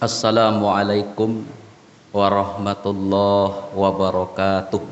Assalamualaikum warahmatullahi wabarakatuh.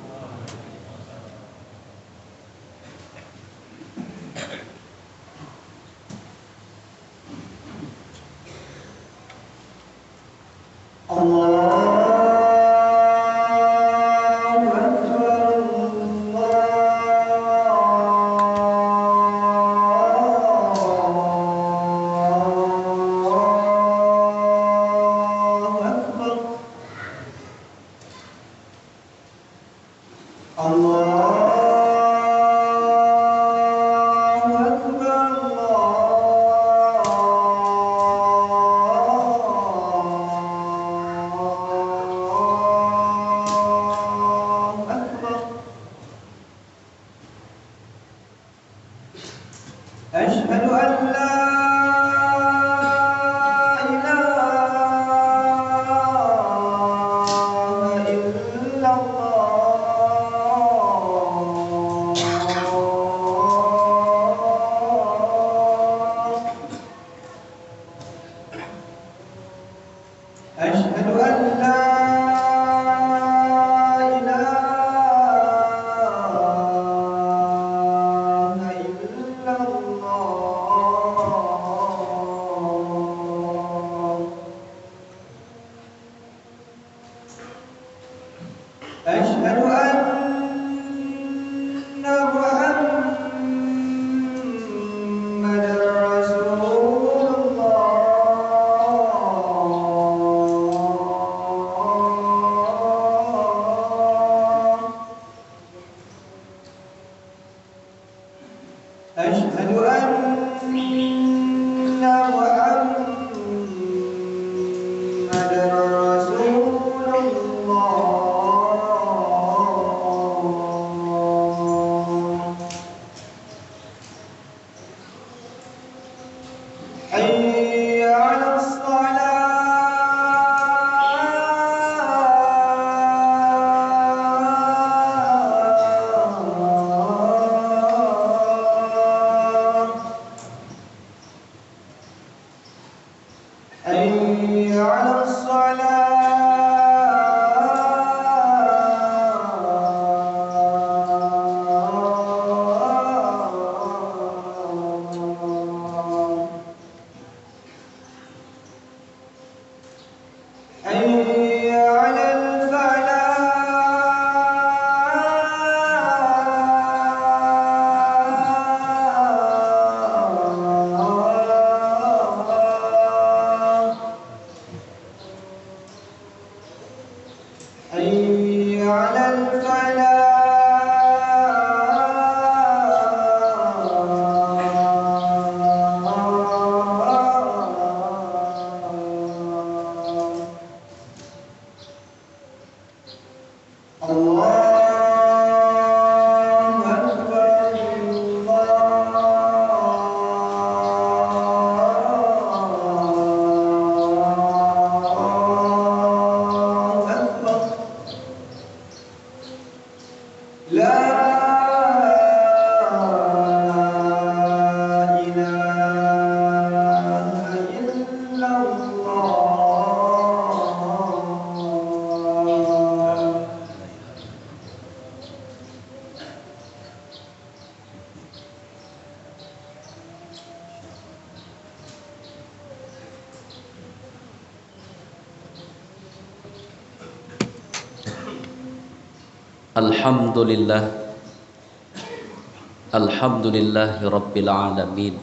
Alhamdulillahi rabbil alamin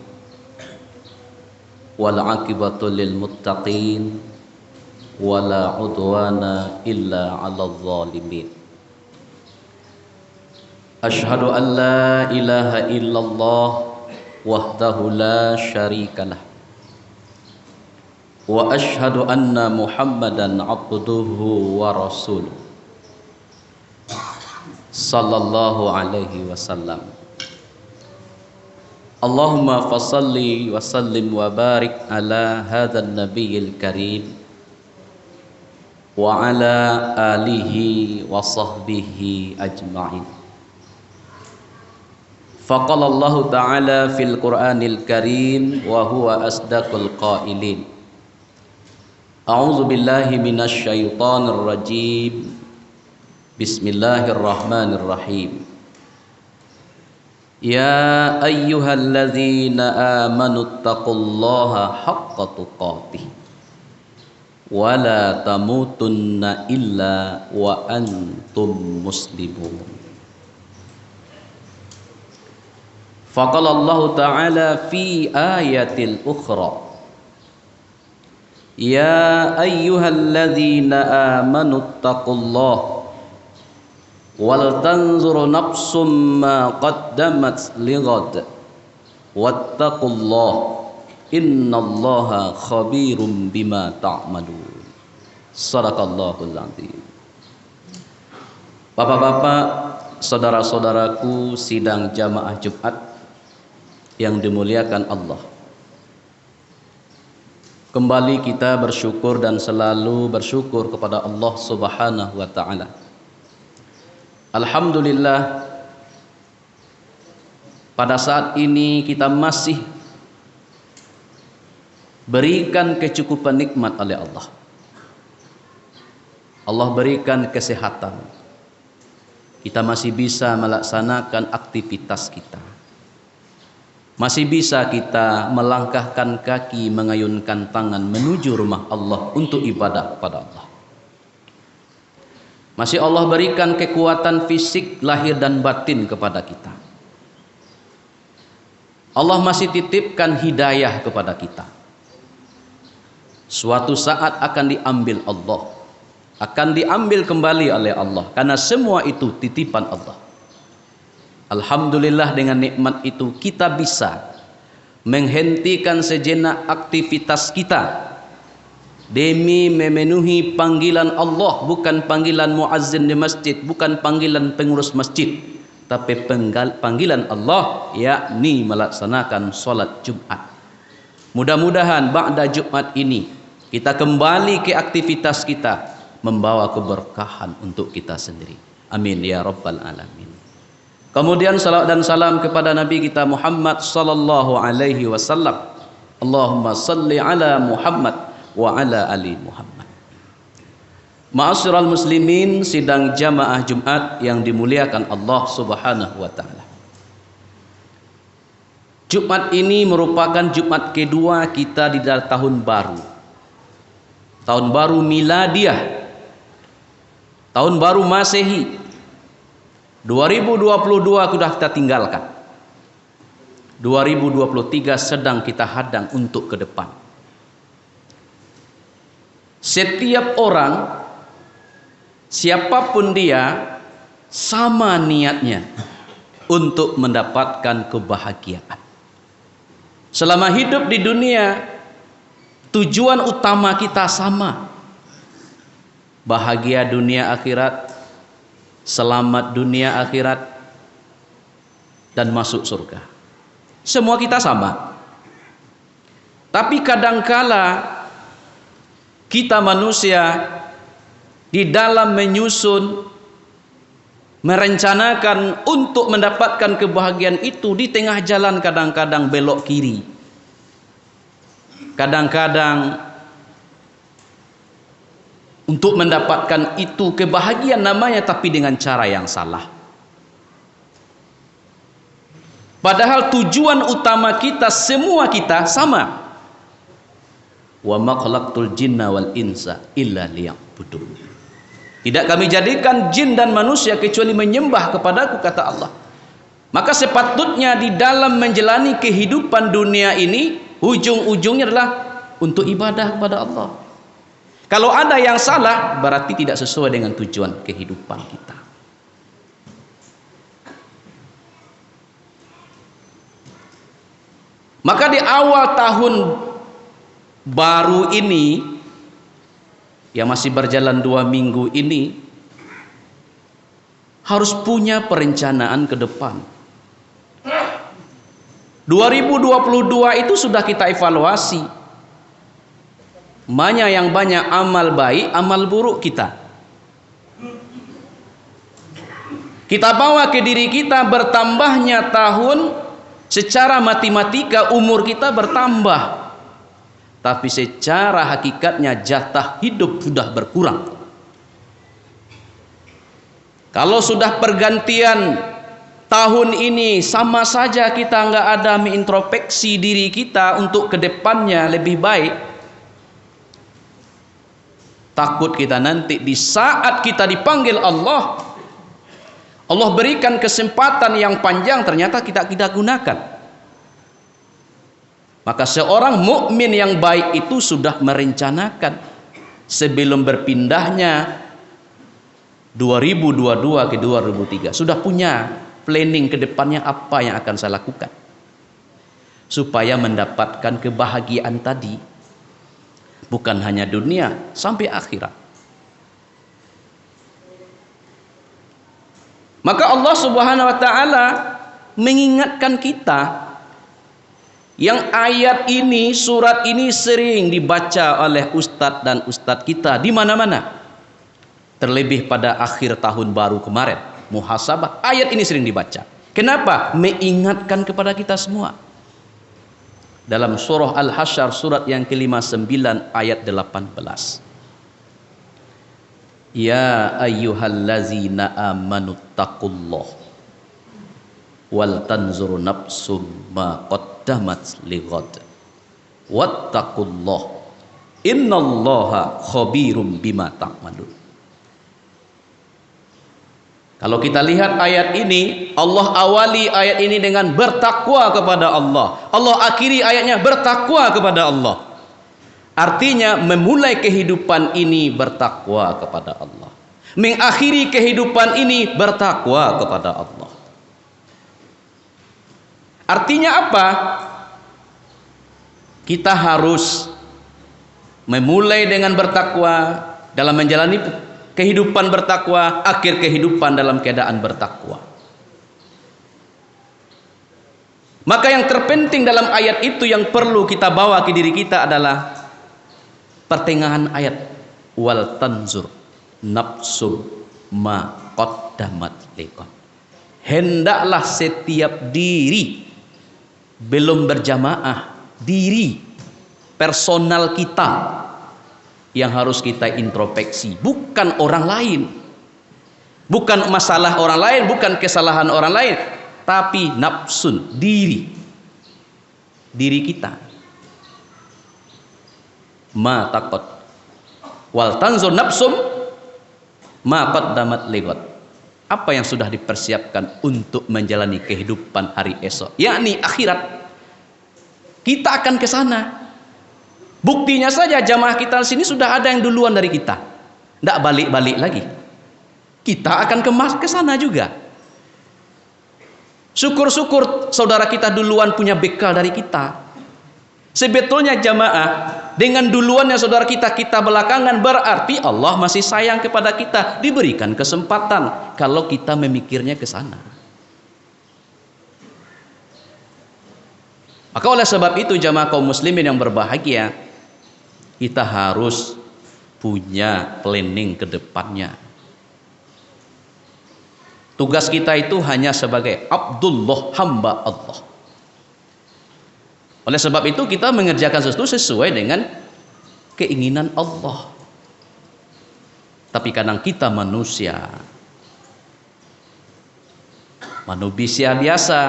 wal aqibatu lil muttaqin wala udwana illa 'alal zalimin. Asyhadu an la ilaha illallah wahdahu la syarikalah wa asyhadu anna Muhammadan 'abduhu wa rasuluh sallallahu alaihi wasallam. Allahumma fasalli wa sallim wa barik ala hadzal nabiyil karim wa ala alihi wa sahbihi ajma'in. Faqala Allah ta'ala fil Qur'anil Karim wa huwa asdaqul qailin. A'udzu billahi minasy syaithanir rajim. Bismillahirrahmanirrahim. Ya ayyuhalladzina amanu taqullaha haqqa tuqatih wa la tamutunna illa wa antum muslimun. Faqala Allah Ta'ala fi ayatil ukhra, ya ayyuhalladzina amanu taqullaha wal tanzur nafsum ma qaddamat lighad wattaqullaha innallaha khabirum bima ta'malun. Shadaqallahul azim. Bapak-bapak, saudara-saudaraku sidang jamaah Jumat yang dimuliakan Allah, kembali kita bersyukur dan selalu bersyukur kepada Allah Subhanahu wa ta'ala. Alhamdulillah, pada saat ini kita masih berikan kecukupan nikmat oleh Allah. Allah berikan kesehatan. Kita masih bisa melaksanakan aktivitas kita. Masih bisa kita melangkahkan kaki, mengayunkan tangan menuju rumah Allah untuk ibadah pada Allah. Masih Allah berikan kekuatan fisik lahir dan batin kepada kita. Allah masih titipkan hidayah kepada kita. Suatu saat akan diambil Allah, akan diambil kembali oleh Allah, karena semua itu titipan Allah. Alhamdulillah, dengan nikmat itu kita bisa menghentikan sejenak aktivitas kita demi memenuhi panggilan Allah, bukan panggilan muazzin di masjid, bukan panggilan pengurus masjid, tapi panggilan Allah, yakni melaksanakan sholat Jumat. Mudah-mudahan ba'da Jumat ini kita kembali ke aktivitas kita, membawa keberkahan untuk kita sendiri. Amin ya rabbal alamin. Kemudian salawat dan salam kepada Nabi kita Muhammad sallallahu alaihi wasallam. Allahumma salli ala Muhammad wa ala ali Muhammad. Ma'asyiral muslimin sidang jamaah Jumat yang dimuliakan Allah Subhanahu wa taala. Jumat ini merupakan Jumat kedua kita di dalam tahun baru. Tahun baru miladiah. Tahun baru Masehi. 2022 sudah kita tinggalkan. 2023 sedang kita hadang untuk ke depan. Setiap orang, siapapun dia, sama niatnya untuk mendapatkan kebahagiaan. Selama hidup di dunia, tujuan utama kita sama. Bahagia dunia akhirat, selamat dunia akhirat, dan masuk surga. Semua kita sama. Tapi kadangkala kita manusia di dalam menyusun, merencanakan untuk mendapatkan kebahagiaan itu, di tengah jalan kadang-kadang belok kiri, kadang-kadang untuk mendapatkan itu kebahagiaan namanya, tapi dengan cara yang salah. Padahal tujuan utama kita, semua kita sama. Wa ma khalaqtul jinna wal insa illa liya'budun. Tidak kami jadikan jin dan manusia kecuali menyembah kepadaku, kata Allah. Maka sepatutnya di dalam menjalani kehidupan dunia ini, ujung-ujungnya adalah untuk ibadah kepada Allah. Kalau ada yang salah, berarti tidak sesuai dengan tujuan kehidupan kita. Maka di awal tahun baru ini, yang masih berjalan 2 minggu ini, harus punya perencanaan ke depan. 2022 itu sudah kita evaluasi. Mana yang banyak amal baik, amal buruk kita. Kita bawa ke diri kita, bertambahnya tahun secara matematika umur kita bertambah. tapi secara hakikatnya jatah hidup sudah berkurang. Kalau sudah pergantian tahun ini, sama saja kita nggak ada mengintrospeksi diri kita untuk kedepannya lebih baik. Takut kita nanti di saat kita dipanggil Allah, Allah berikan kesempatan yang panjang, ternyata kita tidak gunakan. Maka seorang mukmin yang baik itu sudah merencanakan sebelum berpindahnya 2022 ke 2003, sudah punya planning ke depannya apa yang akan saya lakukan supaya mendapatkan kebahagiaan tadi, bukan hanya dunia sampai akhirat. Maka Allah Subhanahu wa taala mengingatkan kita, yang ayat ini, surat ini sering dibaca oleh ustadz dan ustadz kita di mana-mana. Terlebih pada akhir tahun baru kemarin, muhasabah, ayat ini sering dibaca. Kenapa? Mengingatkan kepada kita semua. Dalam surah Al-Hasyr surat yang ke-59 ayat 18. Ya ayyuhallazina amanu taqullah wal tanzur nafsum ma qaddamat lighad wattaqullah innallaha khabirum bima ta'malun. Kalau kita lihat ayat ini, Allah awali ayat ini dengan bertakwa kepada Allah. Allah akhiri ayatnya bertakwa kepada Allah. Artinya memulai kehidupan ini bertakwa kepada Allah, mengakhiri kehidupan ini bertakwa kepada Allah. Artinya apa? Kita harus memulai dengan bertakwa, dalam menjalani kehidupan bertakwa, akhir kehidupan dalam keadaan bertakwa. Maka yang terpenting dalam ayat itu yang perlu kita bawa ke diri kita adalah pertengahan ayat, wal tanzur nafsum ma qaddamat liqad. Hendaklah setiap diri, belum berjamaah, diri personal kita yang harus kita introspeksi, bukan orang lain, bukan masalah orang lain, bukan kesalahan orang lain, tapi nafsun, diri kita. Ma taqad wal tanzur nafsum ma qaddamat lighad. Apa yang sudah dipersiapkan untuk menjalani kehidupan hari esok, yakni akhirat. Kita akan ke sana. Buktinya saja jamaah kita di sini sudah ada yang duluan dari kita. Tidak balik-balik lagi. Kita akan ke sana juga. Syukur-syukur saudara kita duluan punya bekal dari kita. Sebetulnya jamaah, dengan duluannya saudara kita belakangan, berarti Allah masih sayang kepada kita, diberikan kesempatan kalau kita memikirnya ke sana. Maka oleh sebab itu jamaah kaum muslimin yang berbahagia, kita harus punya planning ke depannya. Tugas kita itu hanya sebagai Abdullah, hamba Allah. Oleh sebab itu kita mengerjakan sesuatu sesuai dengan keinginan Allah. Tapi kadang kita manusia biasa,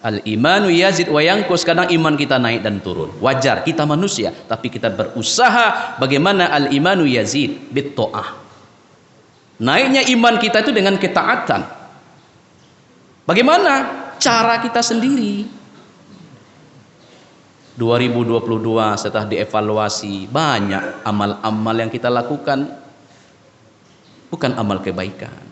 al-imanu yazid wa yanqus, kadang iman kita naik dan turun. Wajar, kita manusia, tapi kita berusaha bagaimana al-imanu yazid bit ta'ah. Naiknya iman kita itu dengan ketaatan. Bagaimana? Cara kita sendiri. 2022 setelah dievaluasi, banyak amal-amal yang kita lakukan bukan amal kebaikan.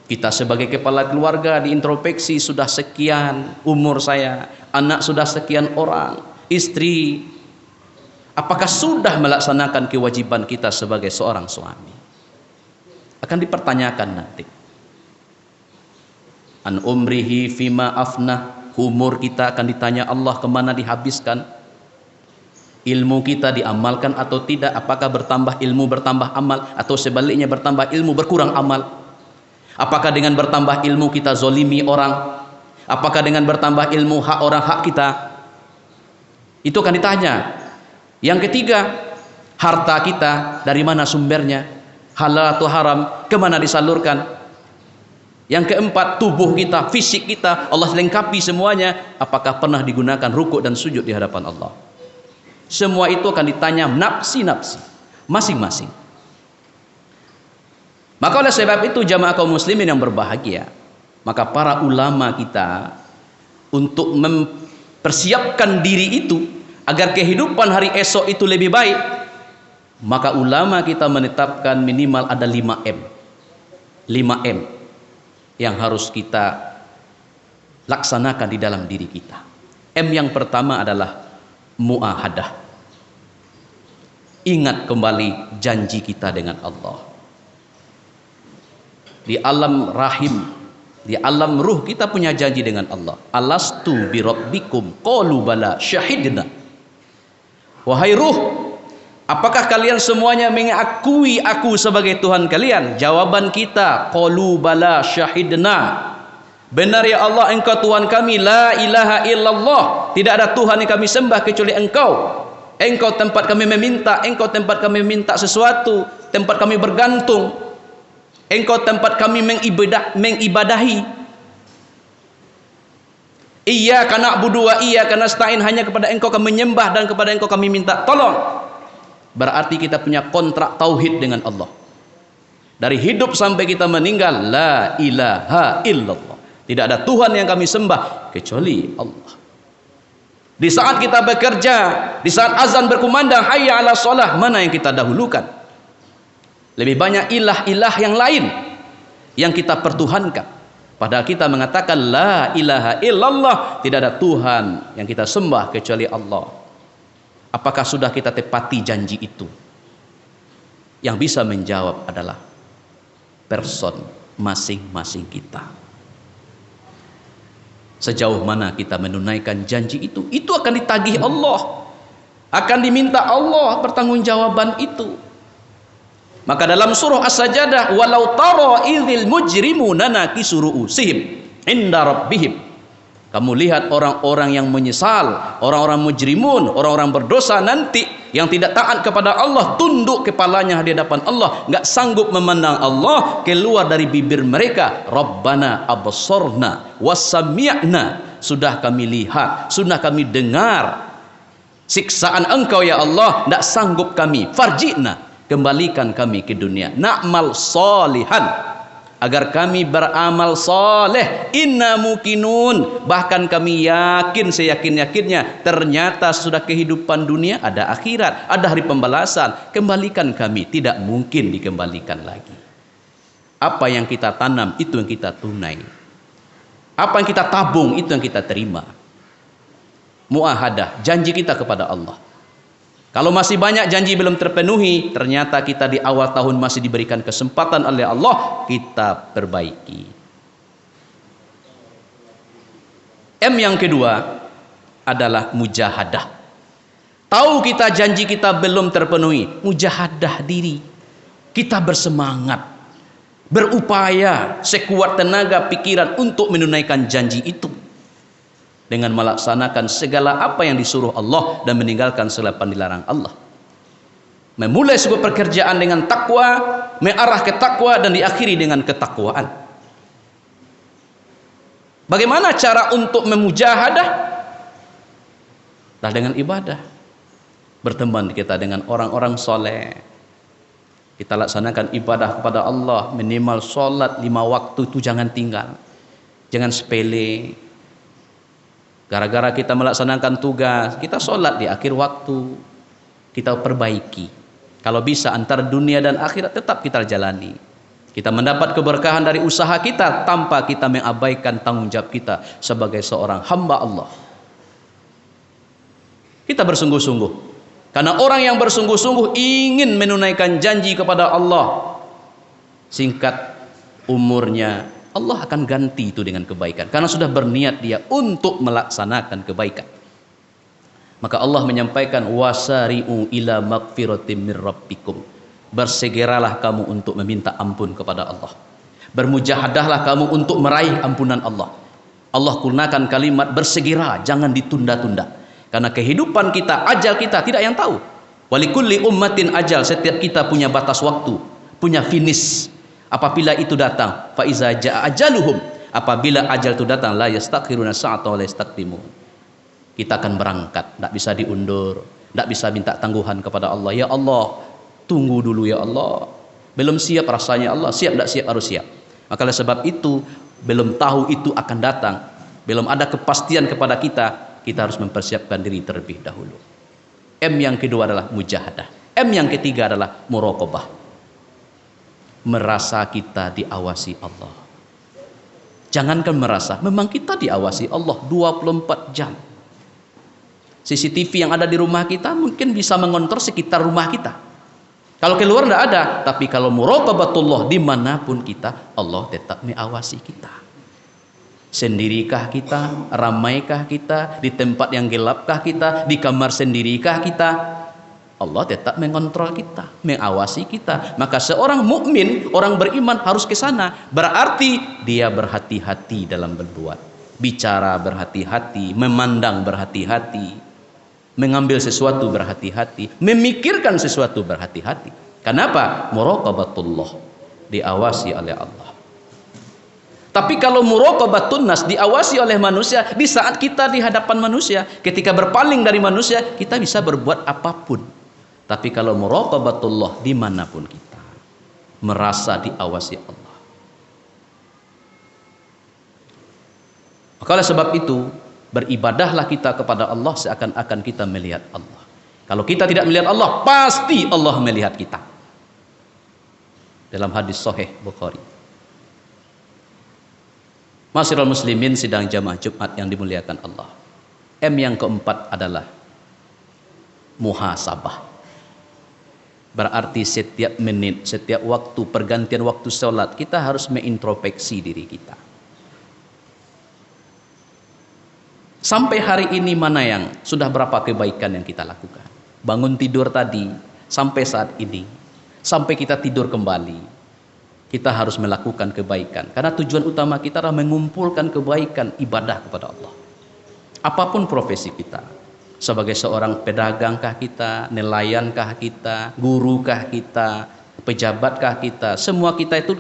Kita sebagai kepala keluarga diintrospeksi, sudah sekian umur saya, anak sudah sekian orang, istri, apakah sudah melaksanakan kewajiban kita sebagai seorang suami? Akan dipertanyakan nanti. An umrihi fima afnah, umur kita akan ditanya Allah kemana dihabiskan. Ilmu kita diamalkan atau tidak, apakah bertambah ilmu bertambah amal, atau sebaliknya bertambah ilmu berkurang amal. Apakah dengan bertambah ilmu kita zolimi orang, apakah dengan bertambah ilmu hak orang hak kita, itu akan ditanya. Yang ketiga, harta kita dari mana sumbernya, halal atau haram, kemana disalurkan. Yang keempat, tubuh kita, fisik kita, Allah lengkapi semuanya, apakah pernah digunakan rukuk dan sujud di hadapan Allah. Semua itu akan ditanya nafsi-nafsi masing-masing. Maka oleh sebab itu jamaah kaum muslimin yang berbahagia, maka para ulama kita untuk mempersiapkan diri itu agar kehidupan hari esok itu lebih baik, maka ulama kita menetapkan minimal ada 5M. 5M yang harus kita laksanakan di dalam diri kita. M yang pertama adalah muahadah. Ingat kembali janji kita dengan Allah. Di alam rahim, di alam ruh kita punya janji dengan Allah. Alastu bi rabbikum qalu bala syahidna. Wahai ruh, apakah kalian semuanya mengakui aku sebagai Tuhan kalian? Jawaban kita, qalu bala syahidna. Benar ya Allah, engkau Tuhan kami, la ilaha illallah. Tidak ada Tuhan yang kami sembah kecuali engkau. Engkau tempat kami meminta, engkau tempat kami minta sesuatu, tempat kami bergantung. Engkau tempat kami mengibadahi. Iyyaka na'budu wa iyyaka nasta'in, hanya kepada engkau kami menyembah dan kepada engkau kami minta tolong. Berarti kita punya kontrak tauhid dengan Allah. Dari hidup sampai kita meninggal, la ilaha illallah. Tidak ada Tuhan yang kami sembah kecuali Allah. Di saat kita bekerja, di saat azan berkumandang, hayya 'ala shalah, mana yang kita dahulukan? Lebih banyak ilah-ilah yang lain yang kita pertuhankan. Padahal kita mengatakan la ilaha illallah, tidak ada Tuhan yang kita sembah kecuali Allah. Apakah sudah kita tepati janji itu? Yang bisa menjawab adalah person masing-masing kita. Sejauh mana kita menunaikan janji itu akan ditagih Allah, akan diminta Allah pertanggungjawaban itu. Maka dalam surah As-Sajdah, walau tara idzil mujrimuna nakisu ru'usihim inda rabbihim. Kamu lihat orang-orang yang menyesal, orang-orang mujrimun, orang-orang berdosa nanti yang tidak taat kepada Allah, tunduk kepalanya di hadapan Allah, enggak sanggup memandang Allah, keluar dari bibir mereka, Rabbana absorna wasami'na, sudah kami lihat, sudah kami dengar siksaan engkau ya Allah, enggak sanggup kami, farji'na, kembalikan kami ke dunia, na'mal solihan, agar kami beramal soleh, inna mukinun, bahkan kami yakin seyakin-yakinnya, ternyata sudah kehidupan dunia ada akhirat, ada hari pembalasan, kembalikan kami, tidak mungkin dikembalikan lagi. Apa yang kita tanam itu yang kita tunai, apa yang kita tabung itu yang kita terima. Muahadah, janji kita kepada Allah. Kalau masih banyak janji belum terpenuhi, ternyata kita di awal tahun masih diberikan kesempatan oleh Allah, kita perbaiki. M yang kedua adalah mujahadah. Tahu kita janji kita belum terpenuhi, mujahadah diri. Kita bersemangat, berupaya sekuat tenaga pikiran untuk menunaikan janji itu, dengan melaksanakan segala apa yang disuruh Allah dan meninggalkan segala yang dilarang Allah. Memulai sebuah pekerjaan dengan takwa, mengarah ke takwa dan diakhiri dengan ketakwaan. Bagaimana cara untuk memujahadah? Dengan ibadah. Berteman kita dengan orang-orang soleh. Kita laksanakan ibadah kepada Allah, minimal sholat 5 waktu itu jangan tinggal, jangan sepele. Gara-gara kita melaksanakan tugas, kita sholat di akhir waktu, kita perbaiki. Kalau bisa antara dunia dan akhirat tetap kita jalani. Kita mendapat keberkahan dari usaha kita tanpa kita mengabaikan tanggung jawab kita sebagai seorang hamba Allah. Kita bersungguh-sungguh, karena orang yang bersungguh-sungguh ingin menunaikan janji kepada Allah, singkat umurnya Allah akan ganti itu dengan kebaikan, karena sudah berniat dia untuk melaksanakan kebaikan. Maka Allah menyampaikan, wasari'u ila magfiratin mir rabbikum, bersegeralah kamu untuk meminta ampun kepada Allah, bermujahadahlah kamu untuk meraih ampunan Allah. Allah gunakan kalimat bersegera, jangan ditunda-tunda, karena kehidupan kita, ajal kita tidak yang tahu. Walikulli ummatin ajal, setiap kita punya batas waktu, punya finish. Apabila itu datang, fa iza jaa ajaluhum, apabila ajal itu datang, la yastakhiruna sa'ata wa la yastaqdimun. Kita akan berangkat, tidak bisa diundur, tidak bisa minta tangguhan kepada Allah. Ya Allah, tunggu dulu ya Allah. Belum siap rasanya Allah, siap tidak siap harus siap. Maka oleh sebab itu, belum tahu itu akan datang, belum ada kepastian kepada kita, kita harus mempersiapkan diri terlebih dahulu. M yang kedua adalah mujahadah. M yang ketiga adalah muraqabah. Merasa kita diawasi Allah. Jangankan merasa, memang kita diawasi Allah 24 jam. CCTV yang ada di rumah kita mungkin bisa mengontrol sekitar rumah kita. Kalau keluar tidak ada, tapi kalau muraqabatullah dimanapun kita, Allah tetap mengawasi kita. Sendirikah kita, ramaikah kita, di tempat yang gelapkah kita, di kamar sendirikah kita, Allah tetap mengontrol kita, mengawasi kita. Maka seorang mukmin, orang beriman harus ke sana. Berarti dia berhati-hati dalam berbuat, bicara berhati-hati, memandang berhati-hati, mengambil sesuatu berhati-hati, memikirkan sesuatu berhati-hati. Kenapa? Muraqabatullah, diawasi oleh Allah. Tapi kalau muraqabatun nas, diawasi oleh manusia, di saat kita di hadapan manusia, ketika berpaling dari manusia, kita bisa berbuat apapun. Tapi kalau muraqabatullah, dimanapun kita merasa diawasi Allah. Maka oleh sebab itu, beribadahlah kita kepada Allah seakan-akan kita melihat Allah. Kalau kita tidak melihat Allah, pasti Allah melihat kita. Dalam hadis sahih Bukhari. Masyiral muslimin sidang jamaah Jumat yang dimuliakan Allah. M yang keempat adalah muhasabah. Berarti setiap menit, setiap waktu, pergantian waktu sholat, kita harus mengintrospeksi diri kita. Sampai hari ini mana yang sudah berapa kebaikan yang kita lakukan? Bangun tidur tadi, sampai saat ini, sampai kita tidur kembali, kita harus melakukan kebaikan. Karena tujuan utama kita adalah mengumpulkan kebaikan ibadah kepada Allah. Apapun profesi kita, sebagai seorang pedagangkah kita, nelayankah kita, gurukah kita, pejabatkah kita, semua kita itu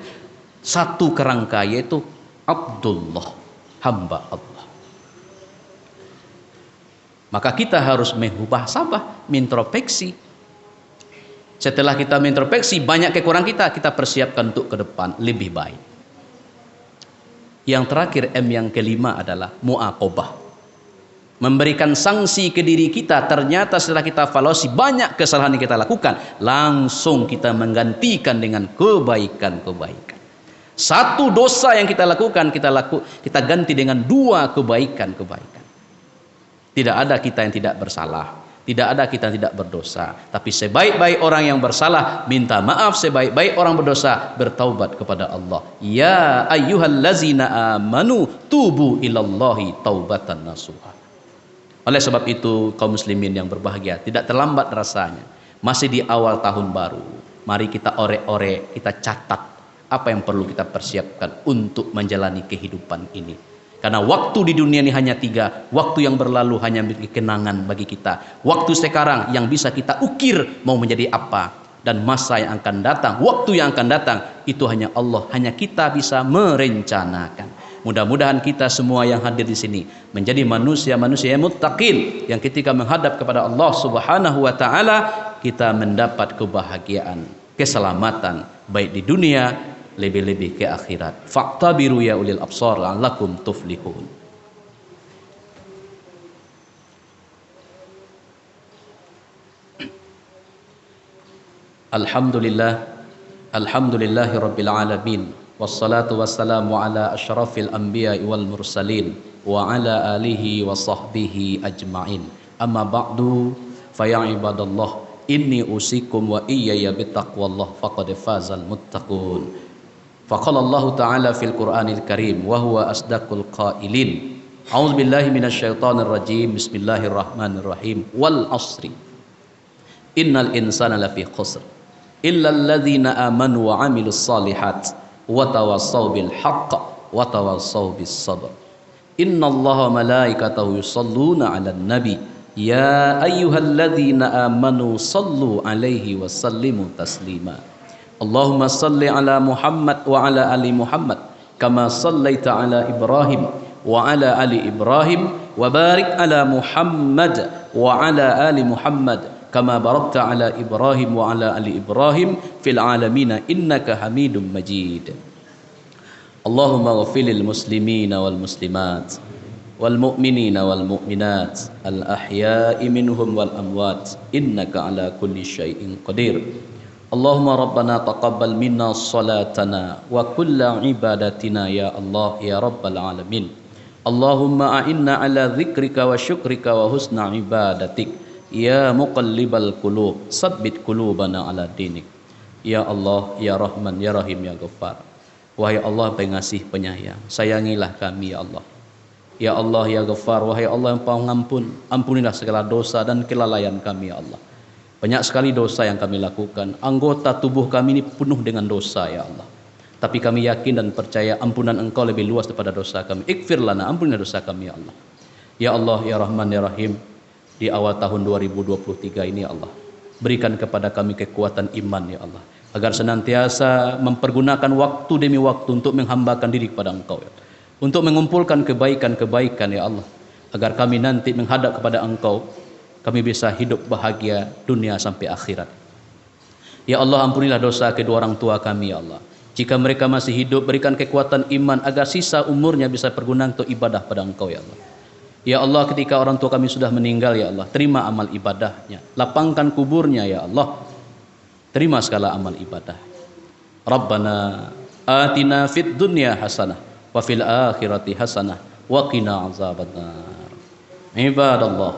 satu kerangka, yaitu Abdullah, hamba Allah. Maka kita harus muhasabah, introspeksi. Setelah kita introspeksi banyak kekurangan kita persiapkan untuk ke depan lebih baik. Yang terakhir, M yang kelima adalah muaqabah. Memberikan sanksi ke diri kita. Ternyata setelah kita evaluasi banyak kesalahan yang kita lakukan, langsung kita menggantikan dengan kebaikan-kebaikan. Satu dosa yang kita lakukan, kita ganti dengan dua kebaikan-kebaikan. Tidak ada kita yang tidak bersalah. Tidak ada kita yang tidak berdosa. Tapi sebaik-baik orang yang bersalah minta maaf, sebaik-baik orang berdosa bertaubat kepada Allah. Ya ayyuhallazina amanu tubu ilallahi taubatan nasuha. Oleh sebab itu kaum muslimin yang berbahagia, tidak terlambat rasanya. Masih di awal tahun baru, mari kita orek-orek, kita catat apa yang perlu kita persiapkan untuk menjalani kehidupan ini. Karena waktu di dunia ini hanya 3. Waktu yang berlalu hanya menjadi kenangan bagi kita. Waktu sekarang yang bisa kita ukir mau menjadi apa. Dan masa yang akan datang, waktu yang akan datang, itu hanya Allah, hanya kita bisa merencanakan. Mudah-mudahan kita semua yang hadir di sini menjadi manusia-manusia yang muttaqin, yang ketika menghadap kepada Allah Subhanahu wa taala, kita mendapat kebahagiaan, keselamatan baik di dunia, lebih-lebih ke akhirat. Fa'tabiru ya ulil absar la'allakum tuflihun. Alhamdulillahi rabbil alamin, wassalatu wassalamu ala asyrafil anbiya'i wal mursalin wa ala alihi wa sahbihi ajma'in. Amma ba'du, fa ya ibadallah, inni usikum wa iyaya bittaqwallah faqad fazal muttaqun. Faqala Allah Ta'ala fil Qur'anil Karim wa huwa asdaqul qailin. A'udzu billahi minasyaitonir rajim. Bismillahirrahmanirrahim. Wal 'ashri. Innal insana lafi khusr illa alladzina amanu wa 'amilus shalihat wa tawassaw bil haqq wa tawassaw bis sabr. Innallaha malaikatahu yusholluna 'alan nabi Ya ayyuhalladzina amanu sallu alaihi wa sallimu taslima. Allahumma salli ala Muhammad wa ala ali Muhammad kama sallaita ala Ibrahim wa ala ali Ibrahim wa barik ala Muhammad wa ala ali Muhammad kama barakta ala Ibrahim wa ala ali Ibrahim fil alamin innaka Hamidum Majid. Allahumma ghfir lil muslimina wal muslimat wal mu'minina wal mu'minat al ahya'i minhum wal amwat innaka ala kulli syai'in qadir. Allahumma rabbana taqabbal minna salatana wa kulla ibadatina ya Allah ya rabbal alamin. Allahumma a'inna ala dzikrika wa syukrika wa husna ibadatik ya muqallibal qulub tsabbit qulubana ala dinik. Ya Allah ya Rahman ya Rahim ya Ghaffar. Wahai Allah pengasih penyayang, sayangilah kami ya Allah. Ya Allah ya Ghaffar, wahai Allah yang pengampun, ampunilah segala dosa dan kelalaian kami ya Allah. Banyak sekali dosa yang kami lakukan. Anggota tubuh kami ini penuh dengan dosa ya Allah. Tapi kami yakin dan percaya ampunan Engkau lebih luas daripada dosa kami. Ighfir lana, ampunilah dosa kami ya Allah. Ya Allah ya Rahman ya Rahim, di awal tahun 2023 ini ya Allah, berikan kepada kami kekuatan iman ya Allah, agar senantiasa mempergunakan waktu demi waktu untuk menghambakan diri kepada Engkau ya, untuk mengumpulkan kebaikan-kebaikan ya Allah, agar kami nanti menghadap kepada Engkau, kami bisa hidup bahagia dunia sampai akhirat. Ya Allah, ampunilah dosa kedua orang tua kami ya Allah. Jika mereka masih hidup, berikan kekuatan iman agar sisa umurnya bisa pergunakan untuk ibadah pada Engkau ya Allah. Ya Allah, ketika orang tua kami sudah meninggal ya Allah, terima amal ibadahnya, lapangkan kuburnya ya Allah, terima segala amal ibadah. Rabbana atina fid dunya hasanah wa fil akhirati hasanah wa qina azabannar. Ibadallah,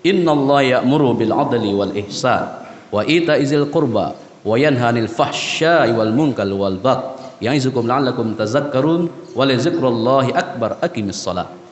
innallaha ya'muru bil 'adli wal ihsan wa ita'izil qurba wa yanha 'anil fahsya'i wal munkari wal baghi ya'izukum la'allakum tadhakkarun wa la dzikrullahi akbar. Aqimissalah.